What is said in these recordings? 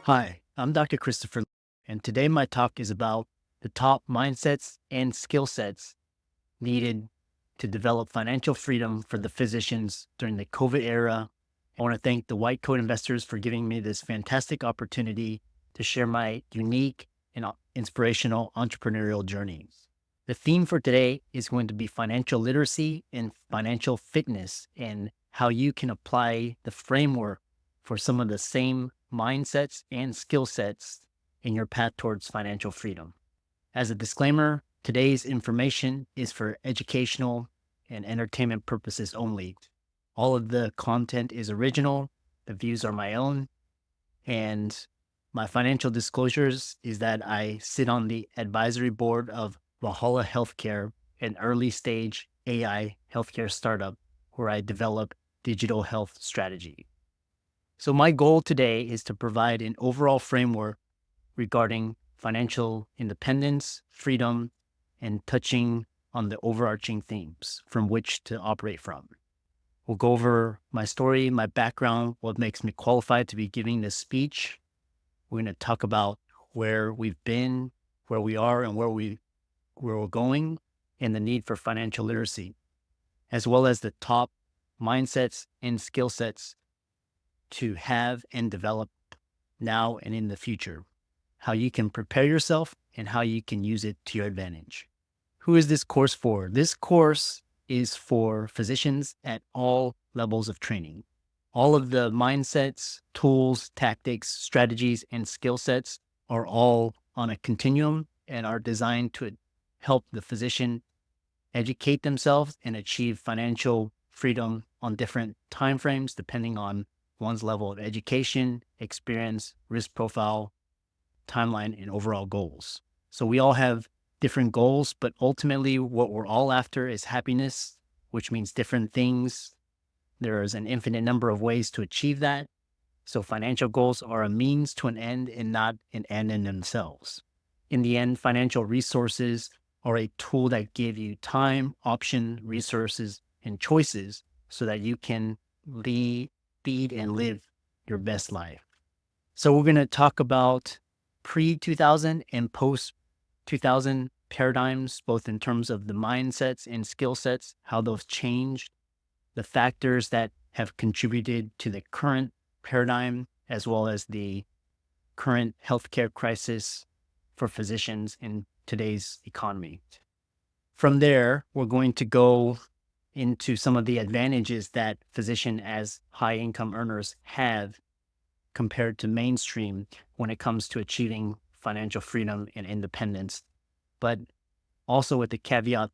Hi, I'm Dr. Christopher, and today my talk is about the top mindsets and skill sets needed to develop financial freedom for the physicians during the COVID era. I want to thank the White Coat investors for giving me this fantastic opportunity to share my unique and inspirational entrepreneurial journeys. The theme for today is going to be financial literacy and financial fitness, and how you can apply the framework for some of the same mindsets and skill sets in your path towards financial freedom. As a disclaimer, today's information is for educational and entertainment purposes only. All of the content is original, the views are my own, and my financial disclosures is that I sit on the advisory board of Valhalla Healthcare, an early stage AI healthcare startup where I develop digital health strategy. So my goal today is to provide an overall framework regarding financial independence, freedom, and touching on the overarching themes from which to operate from. We'll go over my story, my background, what makes me qualified to be giving this speech. We're going to talk about where we've been, where we are, and where we're going, and the need for financial literacy, as well as the top mindsets and skill sets to have and develop now and in the future, how you can prepare yourself and how you can use it to your advantage. Who is this course for? This course is for physicians at all levels of training. All of the mindsets, tools, tactics, strategies, and skill sets are all on a continuum and are designed to help the physician educate themselves and achieve financial freedom on different timeframes, depending on one's level of education, experience, risk profile, timeline, and overall goals. So we all have different goals, but ultimately what we're all after is happiness, which means different things. There is an infinite number of ways to achieve that. So financial goals are a means to an end and not an end in themselves. In the end, financial resources are a tool that give you time, option, resources, and choices so that you can lead and live your best life. So we're going to talk about pre-2000 and post-2000 paradigms, both in terms of the mindsets and skill sets, how those changed, the factors that have contributed to the current paradigm, as well as the current healthcare crisis for physicians in today's economy. From there, we're going to go into some of the advantages that physicians as high income earners have compared to mainstream when it comes to achieving financial freedom and independence, but also with the caveat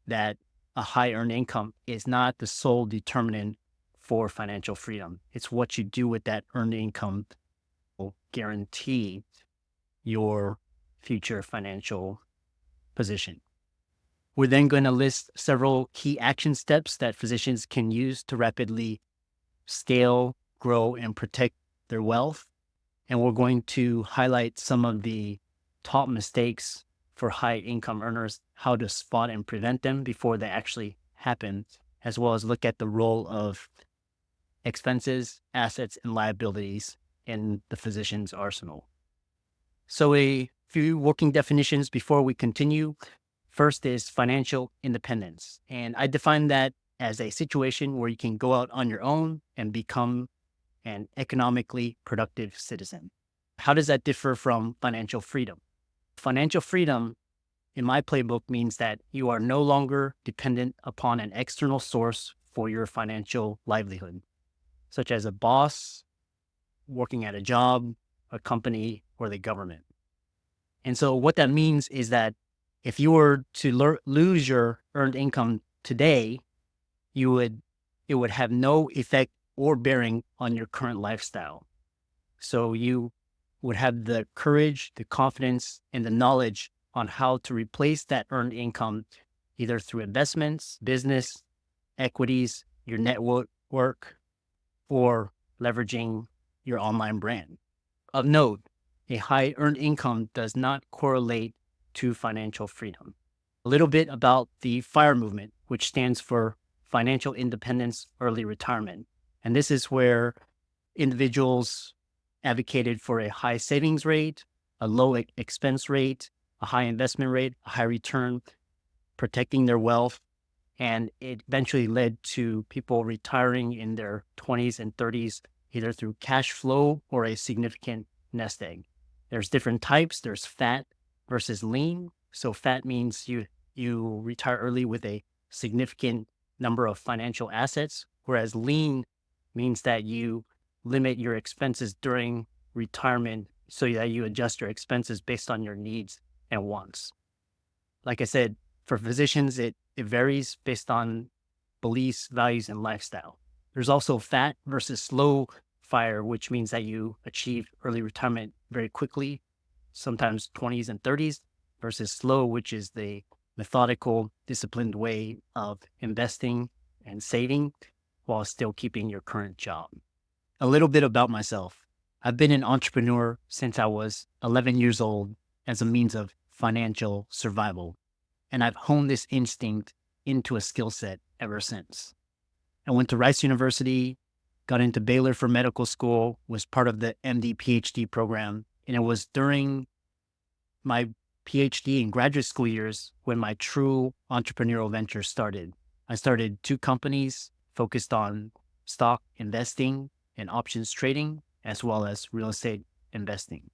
that a high earned income is not the sole determinant for financial freedom. It's what you do with that earned income will guarantee your future financial position. We're then going to list several key action steps that physicians can use to rapidly scale, grow, and protect their wealth. And we're going to highlight some of the top mistakes for high income earners, how to spot and prevent them before they actually happen, as well as look at the role of expenses, assets, and liabilities in the physician's arsenal. So a few working definitions before we continue. First is financial independence. And I define that as a situation where you can go out on your own and become an economically productive citizen. How does that differ from financial freedom? Financial freedom, in my playbook, means that you are no longer dependent upon an external source for your financial livelihood, such as a boss, working at a job, a company, or the government. And so what that means is that if you were to lose your earned income today, it would have no effect or bearing on your current lifestyle. So you would have the courage, the confidence, and the knowledge on how to replace that earned income, either through investments, business, equities, your network, or leveraging your online brand. Of note, a high earned income does not correlate to financial freedom. A little bit about the FIRE movement, which stands for Financial Independence Early Retirement. And this is where individuals advocated for a high savings rate, a low expense rate, a high investment rate, a high return, protecting their wealth. And it eventually led to people retiring in their 20s and 30s, either through cash flow or a significant nest egg. There's different types. There's fat versus lean. So fat means you retire early with a significant number of financial assets, whereas lean means that you limit your expenses during retirement so that you adjust your expenses based on your needs and wants. Like I said, for physicians, it varies based on beliefs, values, and lifestyle. There's also fat versus slow fire, which means that you achieve early retirement very quickly, sometimes 20s and 30s, versus slow, which is the methodical, disciplined way of investing and saving while still keeping your current job. A little bit about myself. I've been an entrepreneur since I was 11 years old as a means of financial survival, and I've honed this instinct into a skill set ever since. I went to Rice University, got into Baylor for medical school, was part of the MD PhD program, and it was during my PhD and graduate school years when my true entrepreneurial venture started. I started 2 companies focused on stock investing and options trading, as well as real estate investing.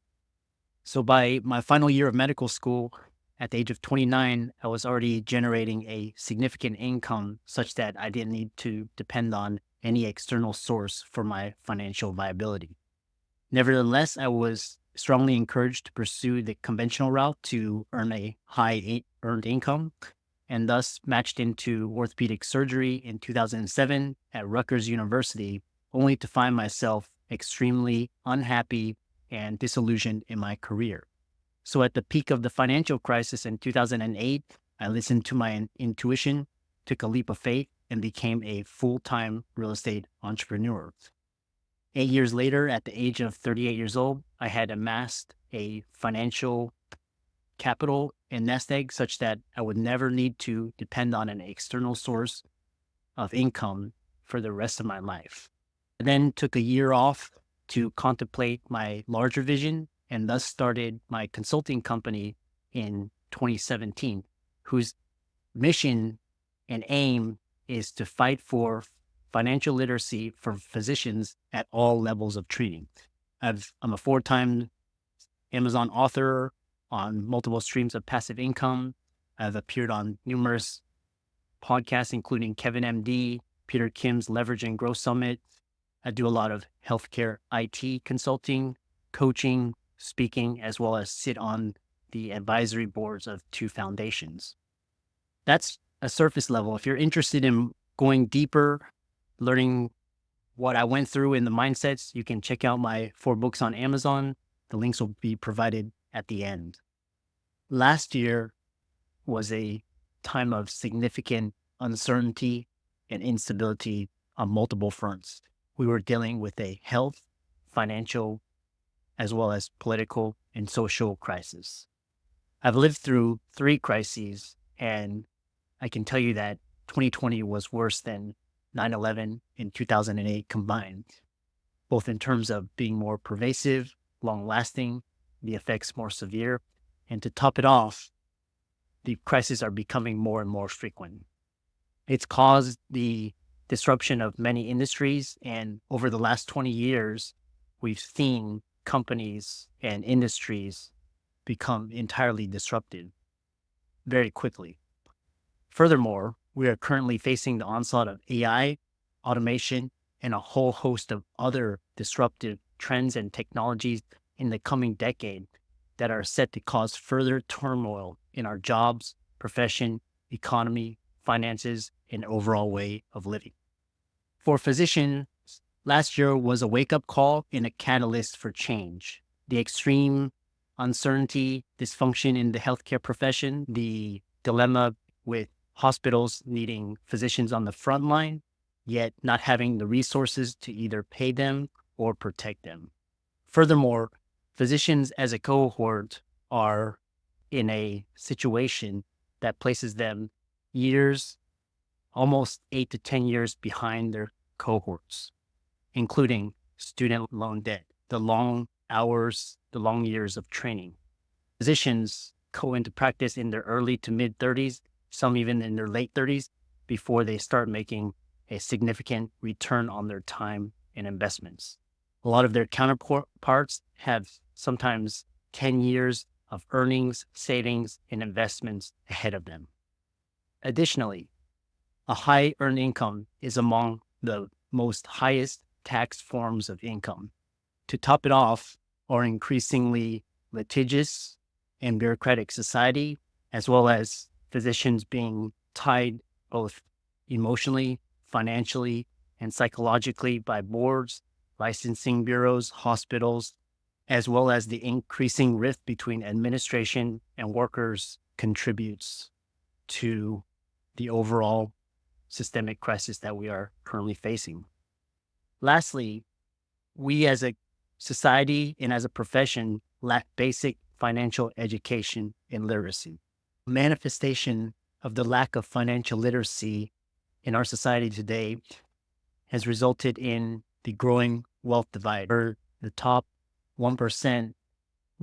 So by my final year of medical school, at the age of 29, I was already generating a significant income such that I didn't need to depend on any external source for my financial viability. Nevertheless, I was strongly encouraged to pursue the conventional route to earn a high earned income, and thus matched into orthopedic surgery in 2007 at Rutgers University, only to find myself extremely unhappy and disillusioned in my career. So at the peak of the financial crisis in 2008, I listened to my intuition, took a leap of faith, and became a full-time real estate entrepreneur. 8 years later, at the age of 38 years old, I had amassed a financial capital and nest egg such that I would never need to depend on an external source of income for the rest of my life. I then took a year off to contemplate my larger vision, and thus started my consulting company in 2017, whose mission and aim is to fight for financial literacy for physicians at all levels of treating. I'm a 4-time Amazon author on multiple streams of passive income. I've appeared on numerous podcasts, including Kevin MD, Peter Kim's Leverage and Growth Summit. I do a lot of healthcare IT consulting, coaching, speaking, as well as sit on the advisory boards of 2 foundations. That's a surface level. If you're interested in going deeper, learning what I went through in the mindsets, you can check out my 4 books on Amazon. The links will be provided at the end. Last year was a time of significant uncertainty and instability on multiple fronts. We were dealing with a health, financial, as well as political and social crisis. I've lived through 3 crises, and I can tell you that 2020 was worse than 9/11 and 2008 combined, both in terms of being more pervasive, long-lasting, the effects more severe, and to top it off, the crises are becoming more and more frequent. It's caused the disruption of many industries, and over the last 20 years, we've seen companies and industries become entirely disrupted very quickly. Furthermore, we are currently facing the onslaught of AI, automation, and a whole host of other disruptive trends and technologies in the coming decade that are set to cause further turmoil in our jobs, profession, economy, finances, and overall way of living. For physicians, last year was a wake-up call and a catalyst for change. The extreme uncertainty, dysfunction in the healthcare profession, the dilemma with hospitals needing physicians on the front line, yet not having the resources to either pay them or protect them. Furthermore, physicians as a cohort are in a situation that places them years, almost 8 to 10 years behind their cohorts, including student loan debt. the long hours, the long years of training. Physicians go into practice in their early to mid 30s, some even in their late 30s, before they start making a significant return on their time and investments. A lot of their counterparts have sometimes 10 years of earnings, savings, and investments ahead of them. Additionally, a high earned income is among the most highest tax forms of income. To top it off, our increasingly litigious and bureaucratic society, as well as physicians being tied both emotionally, financially, and psychologically by boards, licensing bureaus, hospitals, as well as the increasing rift between administration and workers contributes to the overall systemic crisis that we are currently facing. Lastly, we as a society and as a profession lack basic financial education and literacy. Manifestation of the lack of financial literacy in our society today has resulted in the growing wealth divide, where the top 1%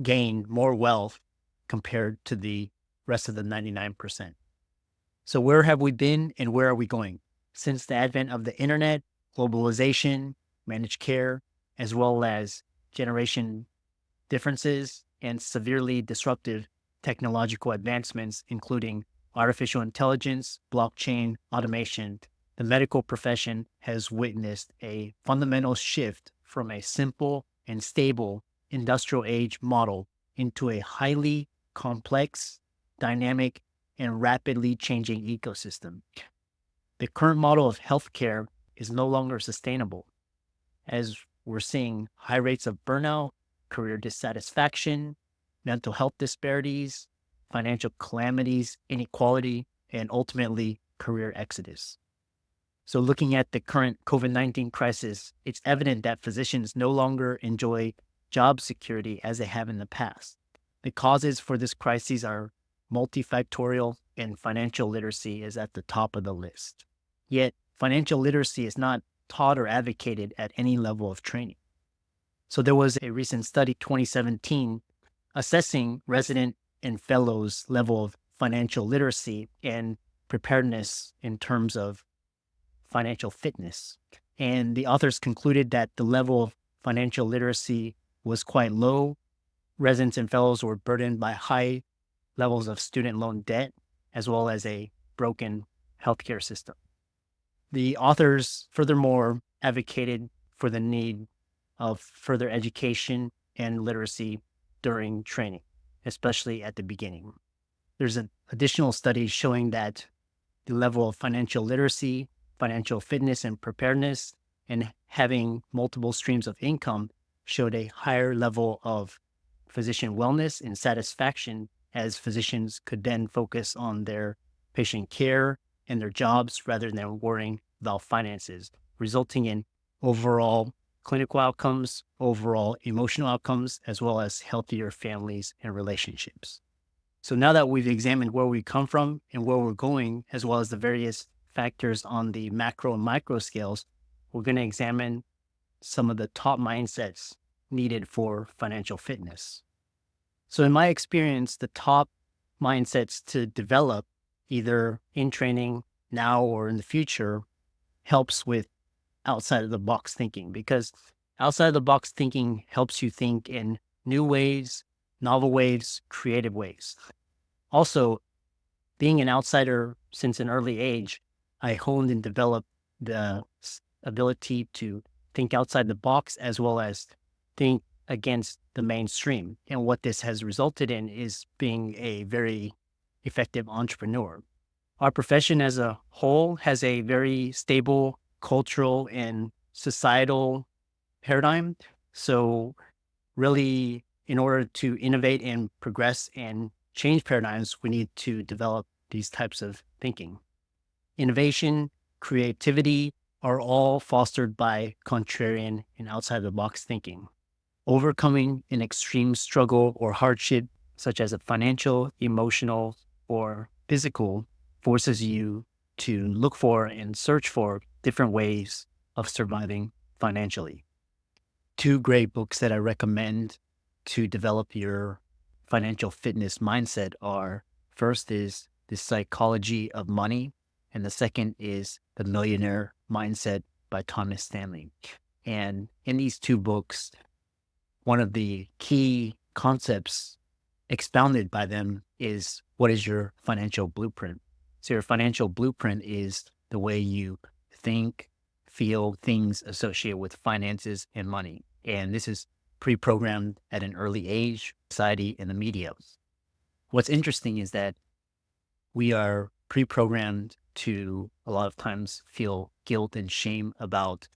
gain more wealth compared to the rest of the 99%. So where have we been and where are we going? Since the advent of the internet, globalization, managed care, as well as generation differences and severely disruptive technological advancements, including artificial intelligence, blockchain, automation, the medical profession has witnessed a fundamental shift from a simple and stable industrial age model into a highly complex, dynamic, and rapidly changing ecosystem. The current model of healthcare is no longer sustainable, as we're seeing high rates of burnout, career dissatisfaction, mental health disparities, financial calamities, inequality, and ultimately career exodus. So looking at the current COVID-19 crisis, it's evident that physicians no longer enjoy job security as they have in the past. The causes for this crisis are multifactorial, and financial literacy is at the top of the list. Yet, financial literacy is not taught or advocated at any level of training. So there was a recent study, 2017, assessing resident and fellows' level of financial literacy and preparedness in terms of financial fitness. And the authors concluded that the level of financial literacy was quite low. Residents and fellows were burdened by high levels of student loan debt, as well as a broken healthcare system. The authors furthermore advocated for the need of further education and literacy during training, especially at the beginning. There's an additional study showing that the level of financial literacy, financial fitness and preparedness, and having multiple streams of income showed a higher level of physician wellness and satisfaction, as physicians could then focus on their patient care and their jobs rather than worrying about finances, resulting in overall clinical outcomes, overall emotional outcomes, as well as healthier families and relationships. So now that we've examined where we come from and where we're going, as well as the various factors on the macro and micro scales, we're going to examine some of the top mindsets needed for financial fitness. So in my experience, the top mindsets to develop either in training now or in the future helps with outside of the box thinking, because outside of the box thinking helps you think in new ways, novel ways, creative ways. Also, being an outsider since an early age, I honed and developed the ability to think outside the box as well as think against the mainstream. And what this has resulted in is being a very effective entrepreneur. Our profession as a whole has a very stable cultural and societal paradigm. So really, in order to innovate and progress and change paradigms, we need to develop these types of thinking. Innovation, creativity are all fostered by contrarian and outside the box thinking. Overcoming an extreme struggle or hardship, such as a financial, emotional, or physical, forces you to look for and search for different ways of surviving financially. Two great books that I recommend to develop your financial fitness mindset are: first is The Psychology of Money, and the second is The Millionaire Mindset by Thomas Stanley. And in these two books, one of the key concepts expounded by them is, what is your financial blueprint? So your financial blueprint is the way you think, feel, things associated with finances and money. And this is pre-programmed at an early age, society and the media. What's interesting is that we are pre-programmed to a lot of times feel guilt and shame about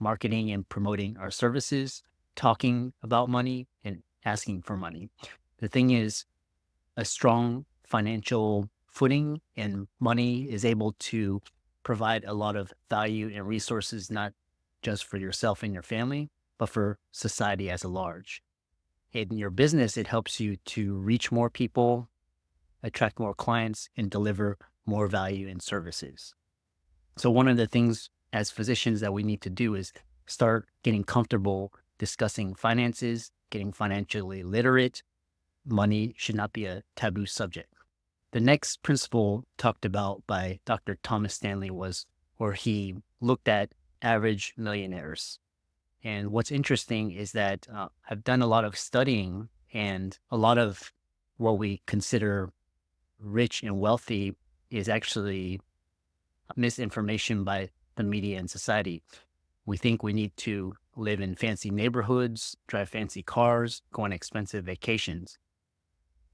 marketing and promoting our services, talking about money and asking for money. The thing is, a strong financial footing and money is able to provide a lot of value and resources, not just for yourself and your family, but for society as a large. In your business, it helps you to reach more people, attract more clients, and deliver more value and services. So one of the things as physicians that we need to do is start getting comfortable discussing finances, getting financially literate. Money should not be a taboo subject. The next principle talked about by Dr. Thomas Stanley was where he looked at average millionaires. And what's interesting is that I've done a lot of studying, and a lot of what we consider rich and wealthy is actually misinformation by the media and society. We think we need to live in fancy neighborhoods, drive fancy cars, go on expensive vacations.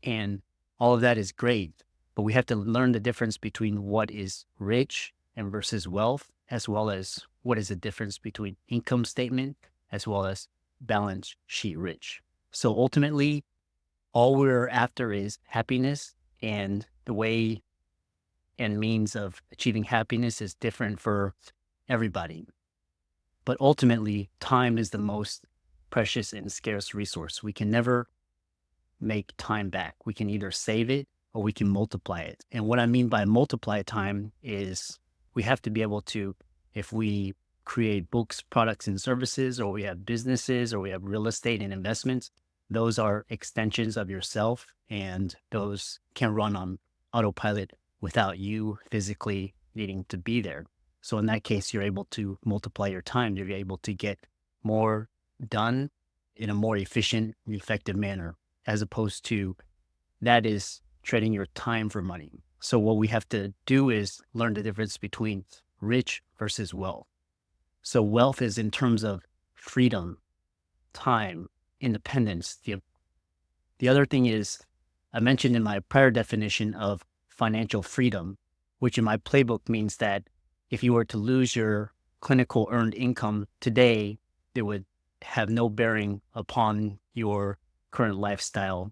And all of that is great, but we have to learn the difference between what is rich and versus wealth, as well as what is the difference between income statement as well as balance sheet rich. So ultimately, all we're after is happiness, and the way and means of achieving happiness is different for everybody. But ultimately, time is the most precious and scarce resource. We can never make time back. We can either save it or we can multiply it. And what I mean by multiply time is we have to be able to, if we create books, products, and services, or we have businesses, or we have real estate and investments, those are extensions of yourself, and those can run on autopilot without you physically needing to be there. So in that case, you're able to multiply your time. You're able to get more done in a more efficient, effective manner, as opposed to that is trading your time for money. So what we have to do is learn the difference between rich versus wealth. So wealth is in terms of freedom, time, independence. The other thing is, I mentioned in my prior definition of financial freedom, which in my playbook means that if you were to lose your clinical earned income today, it would have no bearing upon your current lifestyle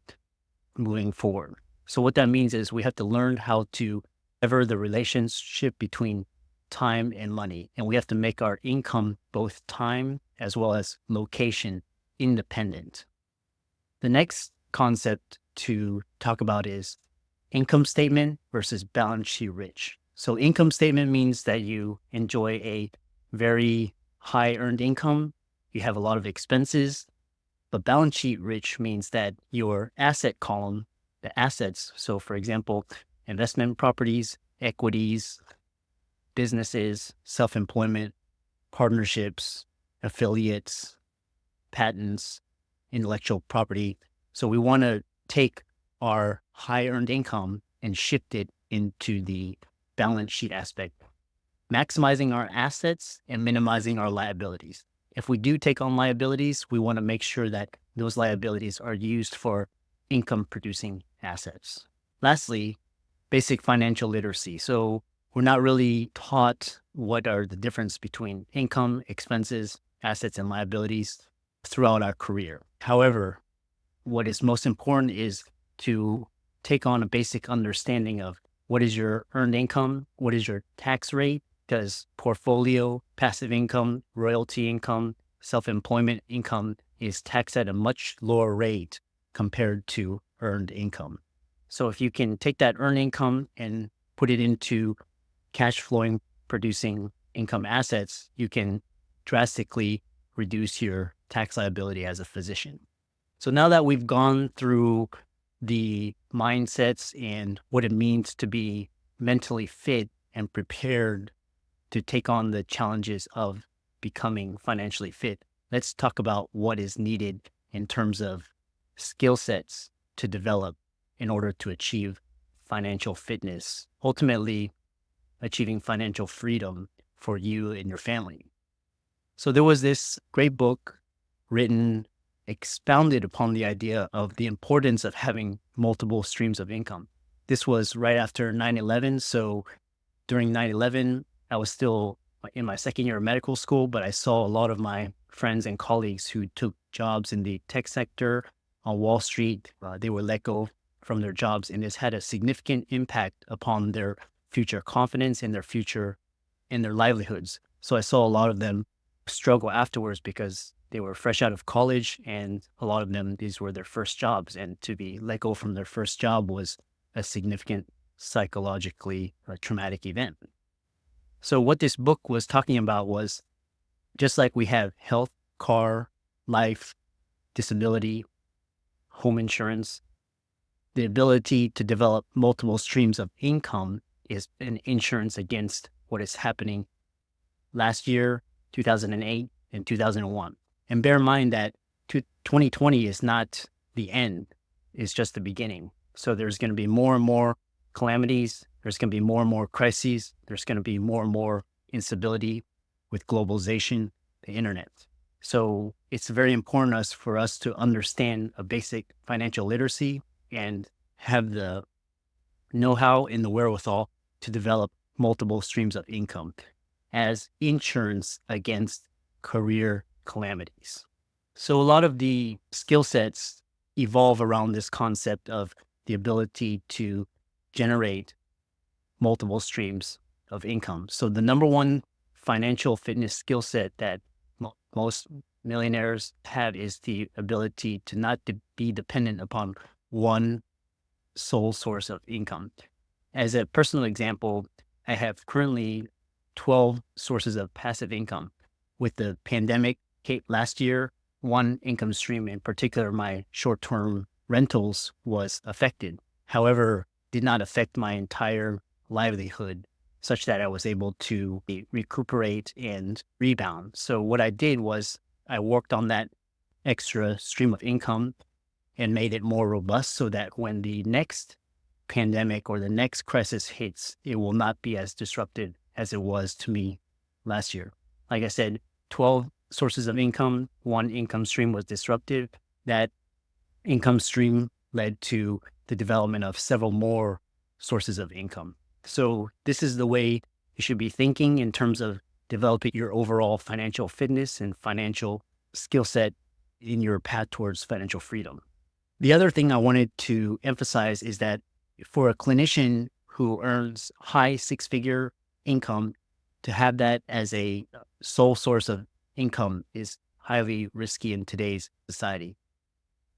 moving forward. So what that means is we have to learn how to sever the relationship between time and money. And we have to make our income both time as well as location independent. The next concept to talk about is income statement versus balance sheet rich. So income statement means that you enjoy a very high earned income, you have a lot of expenses, but balance sheet rich means that your asset column, the assets, so for example, investment properties, equities, businesses, self-employment, partnerships, affiliates, patents, intellectual property. So we want to take our high earned income and shift it into the balance sheet aspect, maximizing our assets and minimizing our liabilities. If we do take on liabilities, we want to make sure that those liabilities are used for income producing assets. Lastly, basic financial literacy. So we're not really taught what are the difference between income, expenses, assets, and liabilities throughout our career. However, what is most important is to take on a basic understanding of what is your earned income, what is your tax rate, because portfolio, passive income, royalty income, self-employment income is taxed at a much lower rate compared to earned income. So if you can take that earned income and put it into cash flowing, producing income assets, you can drastically reduce your tax liability as a physician. So now that we've gone through the mindsets and what it means to be mentally fit and prepared to take on the challenges of becoming financially fit, let's talk about what is needed in terms of skill sets to develop in order to achieve financial fitness, ultimately achieving financial freedom for you and your family. So there was this great book written, expounded upon the idea of the importance of having multiple streams of income. This was right after 9/11. So during 9/11, I was still in my second year of medical school, but I saw a lot of my friends and colleagues who took jobs in the tech sector on Wall Street. They were let go from their jobs, and this had a significant impact upon their future confidence and their future in their livelihoods. So I saw a lot of them struggle afterwards because they were fresh out of college, and a lot of them, these were their first jobs, and to be let go from their first job was a significant psychologically traumatic event. So what this book was talking about was, just like we have health, car, life, disability, home insurance, the ability to develop multiple streams of income is an insurance against what is happening last year, 2008 and 2001. And bear in mind that 2020 is not the end, it's just the beginning. So there's going to be more and more calamities. There's going to be more and more crises. There's going to be more and more instability with globalization, the internet. So it's very important for us to understand a basic financial literacy and have the know-how and the wherewithal to develop multiple streams of income as insurance against career calamities. So a lot of the skill sets evolve around this concept of the ability to generate multiple streams of income. So the number one financial fitness skill set that most millionaires have is the ability to not be dependent upon one sole source of income. As a personal example, I have currently 12 sources of passive income. With the pandemic last year, one income stream in particular, my short-term rentals, was affected. However, did not affect my entire livelihood such that I was able to recuperate and rebound. So what I did was I worked on that extra stream of income and made it more robust so that when the next pandemic or the next crisis hits, it will not be as disruptive as it was to me last year. Like I said, 12 sources of income, one income stream was disruptive. That income stream led to the development of several more sources of income. So this is the way you should be thinking in terms of developing your overall financial fitness and financial skill set in your path towards financial freedom. The other thing I wanted to emphasize is that for a clinician who earns high six-figure income, to have that as a sole source of income is highly risky in today's society.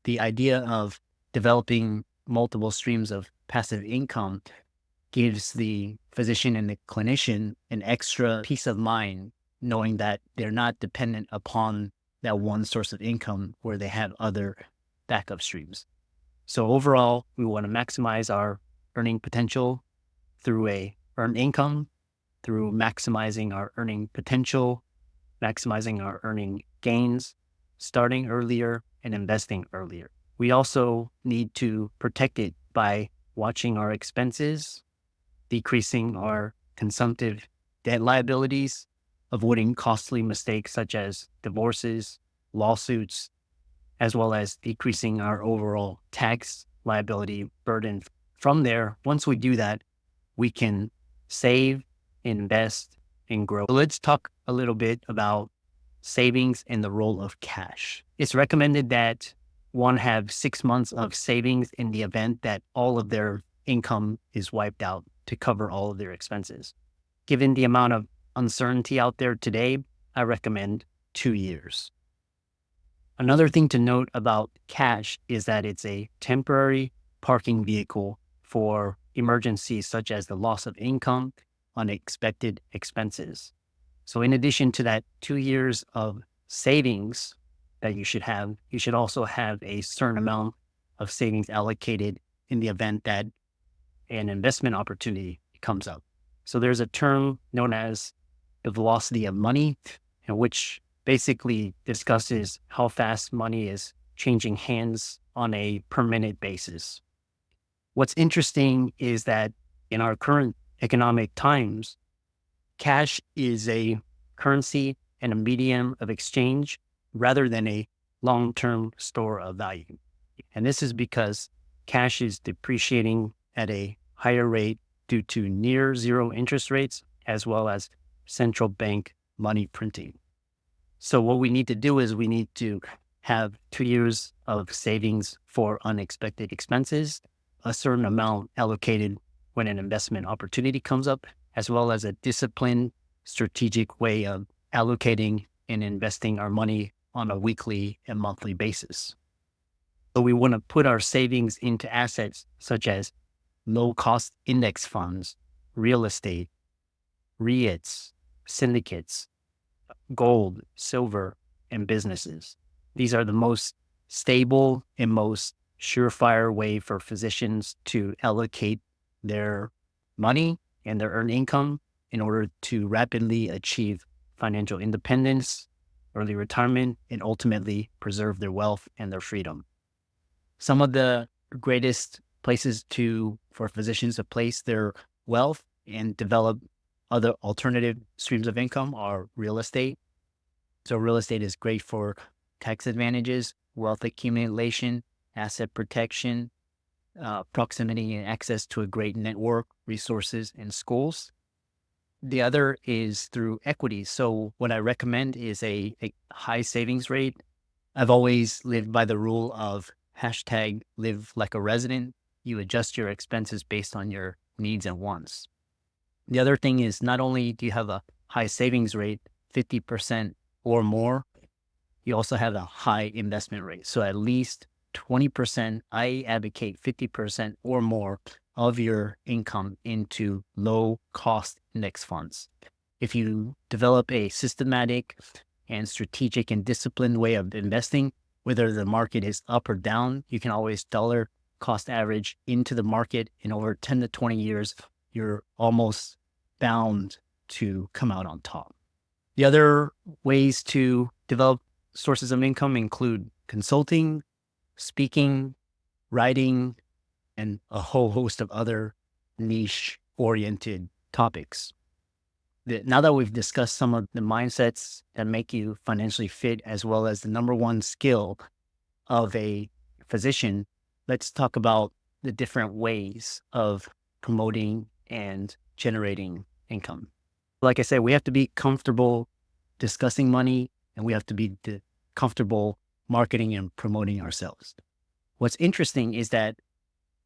The idea of developing multiple streams of passive income gives the physician and the clinician an extra peace of mind, knowing that they're not dependent upon that one source of income where they have other backup streams. So overall, we want to maximize our earning potential through a earned income, through maximizing our earning potential, maximizing our earning gains, starting earlier and investing earlier. We also need to protect it by watching our expenses, decreasing our consumptive debt liabilities, avoiding costly mistakes such as divorces, lawsuits, as well as decreasing our overall tax liability burden. From there, once we do that, we can save, invest, and grow. So let's talk a little bit about savings and the role of cash. It's recommended that one have 6 months of savings in the event that all of their income is wiped out to cover all of their expenses. Given the amount of uncertainty out there today, I recommend 2 years. Another thing to note about cash is that it's a temporary parking vehicle for emergencies such as the loss of income, unexpected expenses. So in addition to that 2 years of savings that you should have, you should also have a certain amount of savings allocated in the event that an investment opportunity comes up. So there's a term known as the velocity of money, and which basically discusses how fast money is changing hands on a per minute basis. What's interesting is that in our current economic times, cash is a currency and a medium of exchange rather than a long-term store of value. And this is because cash is depreciating at a higher rate due to near zero interest rates, as well as central bank money printing. So what we need to do is we need to have 2 years of savings for unexpected expenses, a certain amount allocated when an investment opportunity comes up, as well as a disciplined, strategic way of allocating and investing our money on a weekly and monthly basis. So we want to put our savings into assets such as low-cost index funds, real estate, REITs, syndicates, gold, silver, and businesses. These are the most stable and most surefire way for physicians to allocate their money and their earned income in order to rapidly achieve financial independence, early retirement, and ultimately preserve their wealth and their freedom. Some of the greatest places for physicians to place their wealth and develop other alternative streams of income are real estate. So real estate is great for tax advantages, wealth accumulation, asset protection, proximity and access to a great network, resources, and schools. The other is through equities. So what I recommend is a high savings rate. I've always lived by the rule of hashtag live like a resident. You adjust your expenses based on your needs and wants. The other thing is not only do you have a high savings rate, 50% or more, you also have a high investment rate. So at least 20%, I advocate 50% or more of your income into low cost index funds. If you develop a systematic and strategic and disciplined way of investing, whether the market is up or down, you can always dollar cost average into the market. In over 10 to 20 years, you're almost bound to come out on top. The other ways to develop sources of income include consulting, speaking, writing, and a whole host of other niche-oriented topics. Now that we've discussed some of the mindsets that make you financially fit, as well as the number one skill of a physician, let's talk about the different ways of promoting and generating income. Like I said, we have to be comfortable discussing money, and we have to be comfortable marketing and promoting ourselves. What's interesting is that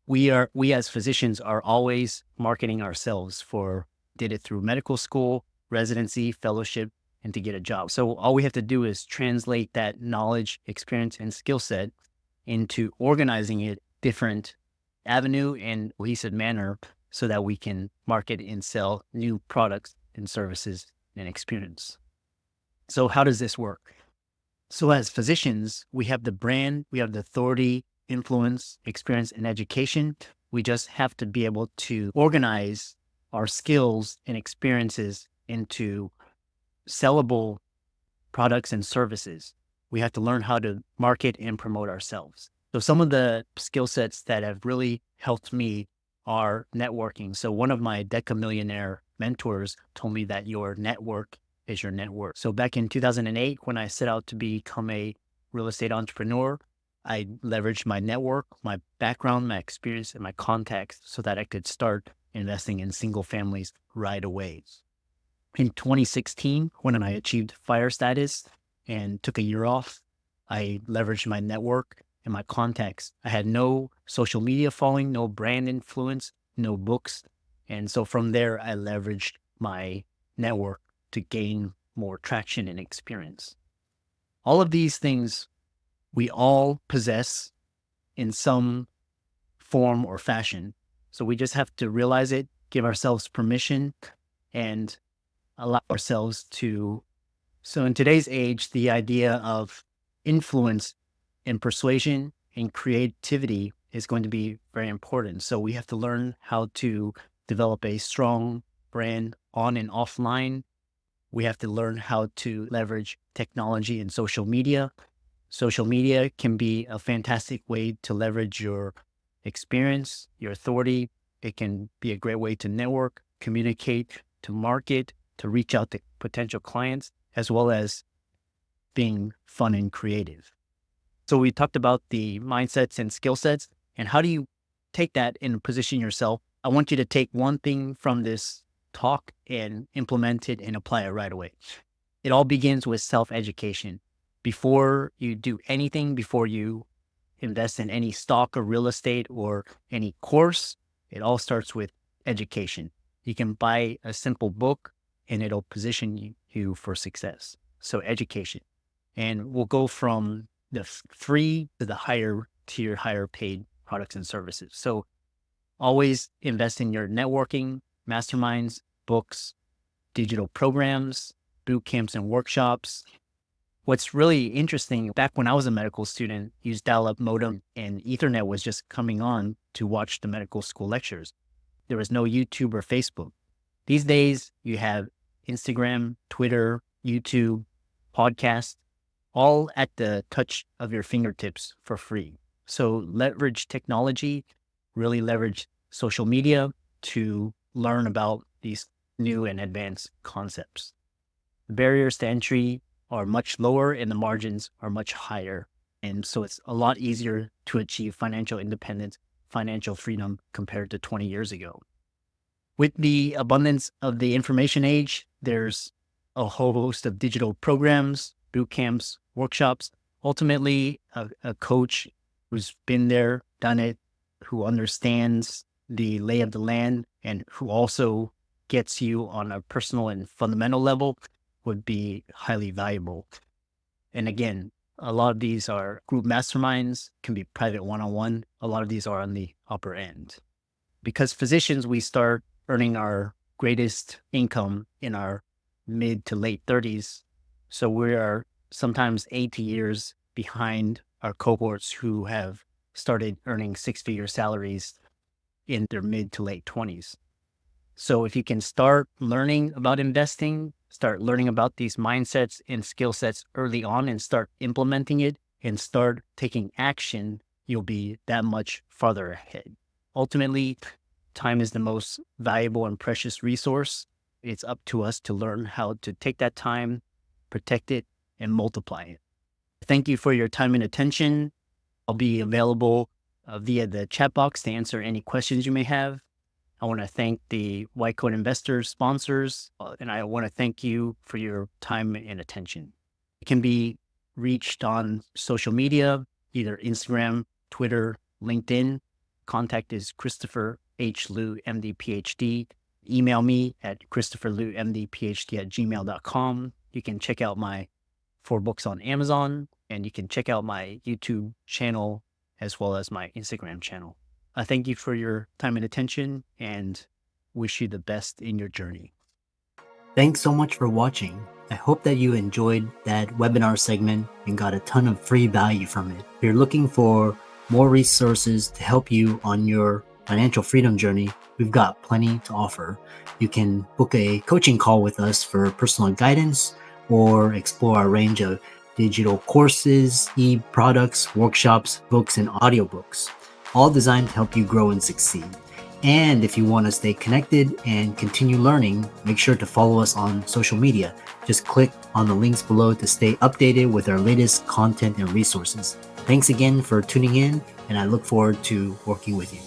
we as physicians are always marketing ourselves. Did it through medical school, residency, fellowship, and to get a job. So all we have to do is translate that knowledge, experience, and skill set into organizing it different avenue and cohesive manner so that we can market and sell new products and services and experience. So how does this work? So as physicians, we have the brand, we have the authority, influence, experience, and education. We just have to be able to organize our skills and experiences into sellable products and services. We have to learn how to market and promote ourselves. So some of the skill sets that have really helped me are networking. So one of my decamillionaire mentors told me that your network is your net worth. So back in 2008, when I set out to become a real estate entrepreneur, I leveraged my network, my background, my experience, and my contacts so that I could start investing in single families right away. In 2016, when I achieved fire status and took a year off, I leveraged my network and my contacts. I had no social media following, no brand influence, no books. And so from there, I leveraged my network to gain more traction and experience. All of these things we all possess in some form or fashion. So we just have to realize it, give ourselves permission, and allow ourselves to. So in today's age, the idea of influence and persuasion and creativity is going to be very important. So we have to learn how to develop a strong brand on and offline. We have to learn how to leverage technology and social media. Social media can be a fantastic way to leverage your experience, your authority. It can be a great way to network, communicate, to market, to reach out to potential clients, as well as being fun and creative. So we talked about the mindsets and skill sets, and how do you take that and position yourself? I want you to take one thing from this talk and implement it and apply it right away. It all begins with self-education. Before you do anything, before you invest in any stock or real estate or any course, it all starts with education. You can buy a simple book and it'll position you for success. So education. And we'll go from the free to the higher tier, higher paid products and services. So always invest in your networking, masterminds, books, digital programs, boot camps and workshops. What's really interesting, back when I was a medical student, used dial-up modem and Ethernet was just coming on to watch the medical school lectures. There was no YouTube or Facebook. These days, you have Instagram, Twitter, YouTube, podcasts, all at the touch of your fingertips for free. So leverage technology, really leverage social media to learn about these new and advanced concepts. The barriers to entry are much lower and the margins are much higher. And so it's a lot easier to achieve financial independence, financial freedom compared to 20 years ago. With the abundance of the information age, there's a whole host of digital programs, boot camps, workshops. Ultimately, a coach who's been there, done it, who understands the lay of the land, and who also gets you on a personal and fundamental level would be highly valuable. And again, a lot of these are group masterminds, can be private one-on-one. A lot of these are on the upper end. Because physicians, we start earning our greatest income in our mid to late 30s. So we are sometimes 80 years behind our cohorts who have started earning six-figure salaries in their mid to late 20s. So if you can start learning about investing, start learning about these mindsets and skill sets early on and start implementing it and start taking action, you'll be that much farther ahead. Ultimately, time is the most valuable and precious resource. It's up to us to learn how to take that time, protect it, and multiply it. Thank you for your time and attention. I'll be available via the chat box to answer any questions you may have. I want to thank the White Coat Investors sponsors, and I want to thank you for your time and attention. It can be reached on social media, either Instagram, Twitter, LinkedIn. Contact is Christopher H. Liu, MD, PhD. Email me at christopherliu.md.phd@gmail.com. You can check out my 4 books on Amazon, and you can check out my YouTube channel as well as my Instagram channel. I thank you for your time and attention and wish you the best in your journey. Thanks so much for watching. I hope that you enjoyed that webinar segment and got a ton of free value from it. If you're looking for more resources to help you on your financial freedom journey, we've got plenty to offer. You can book a coaching call with us for personal guidance or explore our range of digital courses, e-products, workshops, books, and audiobooks, all designed to help you grow and succeed. And if you want to stay connected and continue learning, make sure to follow us on social media. Just click on the links below to stay updated with our latest content and resources. Thanks again for tuning in, and I look forward to working with you.